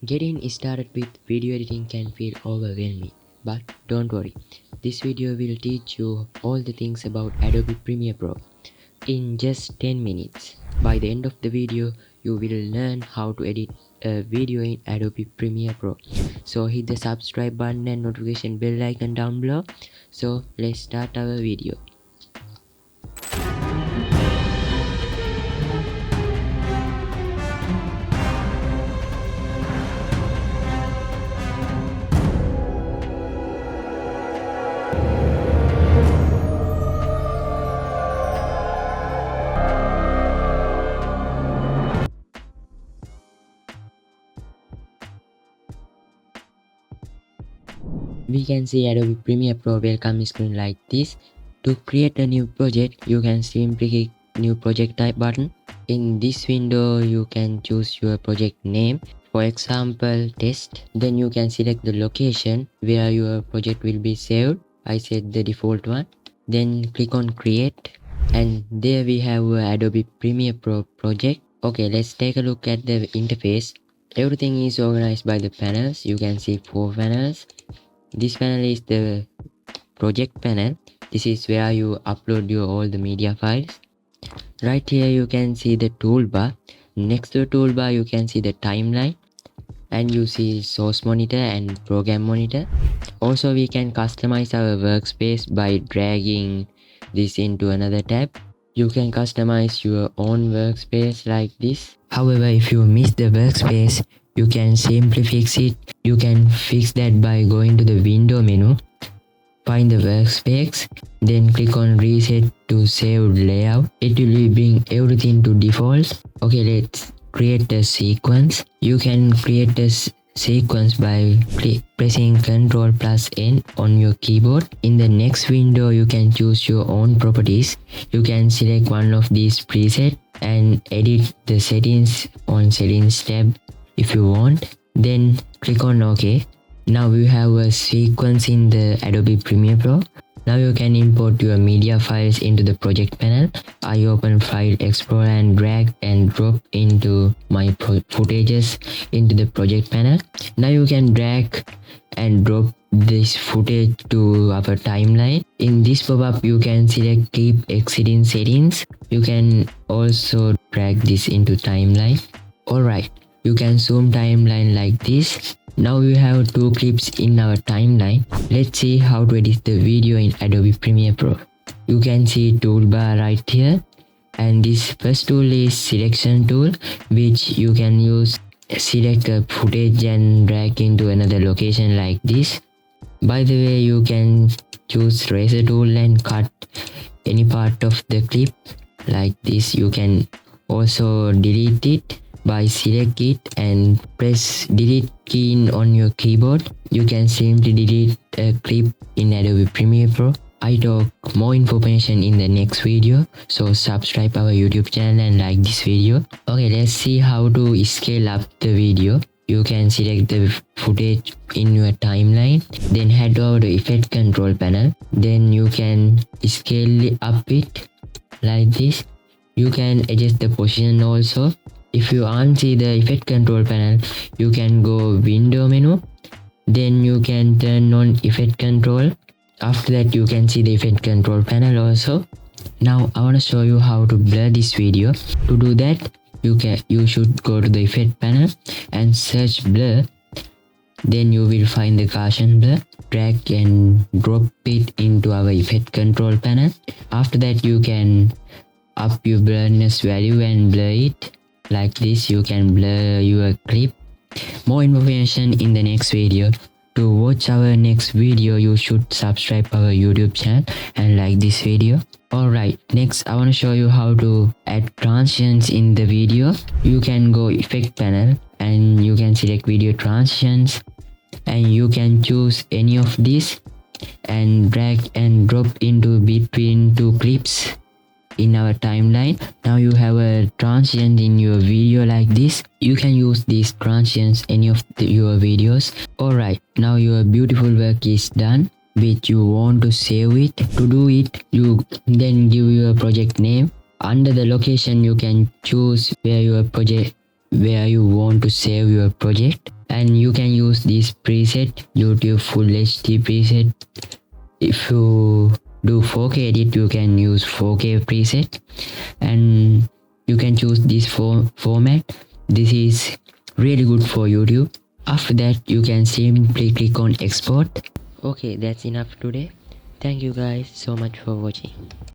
Getting started with video editing can feel overwhelming, but don't worry. This video will teach you all the things about Adobe Premiere Pro in just 10 minutes. By the end of the video, you will learn how to edit a video in Adobe Premiere Pro. So hit the subscribe button and notification bell icon down below. So let's start our video. We can see Adobe Premiere Pro welcome screen like this. To create a new project, you can simply click New Project Type button. In this window, you can choose your project name. For example, test. Then you can select the location where your project will be saved. I set the default one. Then click on Create. And there we have Adobe Premiere Pro project. Okay, let's take a look at the interface. Everything is organized by the panels. You can see 4 panels. This panel is the project panel. This is where you upload all the media files. Right here you can see the toolbar. Next to the toolbar you can see the timeline, and you see source monitor and program monitor. Also we can customize our workspace by dragging this into another tab. You can customize your own workspace like this. However, if you miss the workspace, you can simply fix it. You can fix that by going to the window menu, find the workspace, then click on reset to save layout. It will bring everything to default. Okay, let's create a sequence. You can create a sequence by pressing Ctrl+N on your keyboard. In the next window, you can choose your own properties. You can select one of these presets and edit the settings on settings tab if you want. Then click on OK. Now you have a sequence in the Adobe Premiere Pro. Now you can import your media files into the project panel. I open File Explorer and drag and drop into my footages into the project panel. Now you can drag and drop this footage to our timeline. In this pop-up you can select keep exceeding settings. You can also drag this into timeline. Alright, you can zoom timeline like this. Now we have 2 clips in our timeline. Let's see how to edit the video in Adobe Premiere Pro. You can see toolbar right here, and this first tool is selection tool, which you can use select a footage and drag into another location like this. By the way, you can choose razor tool and cut any part of the clip like this. You can also delete it by select it and press delete key on your keyboard. You can simply delete a clip in Adobe Premiere Pro. I talk more information in the next video, so subscribe our YouTube channel and like this video. Okay, let's see how to scale up the video. You can select the footage in your timeline, then head over to Effect Control panel. Then you can scale up it like this. You can adjust the position also. If you unsee the effect control panel, you can go window menu. Then you can turn on effect control. After that you can see the effect control panel also. Now I want to show you how to blur this video. To do that, you should go to the effect panel and search blur. Then you will find the Gaussian blur. Drag and drop it into our effect control panel. After that you can up your blurriness value and blur it. Like this, you can blur your clip. More information in the next video. To watch our next video, you should subscribe our YouTube channel and like this video. Alright, next I want to show you how to add transitions in the video. You can go effect panel and you can select video transitions, and you can choose any of these and drag and drop into between 2 clips in our timeline. Now you have a transition in your video like this. You can use these transitions any of your videos. Alright, now your beautiful work is done, which you want to save it. To do it, you then give your project name. Under the location you can choose where your project where you want to save your project, and you can use this preset, YouTube Full HD preset. If you do 4K edit, you can use 4K preset, and you can choose this format. This is really good for YouTube. After that, you can simply click on export. Okay, that's enough today. Thank you guys so much for watching.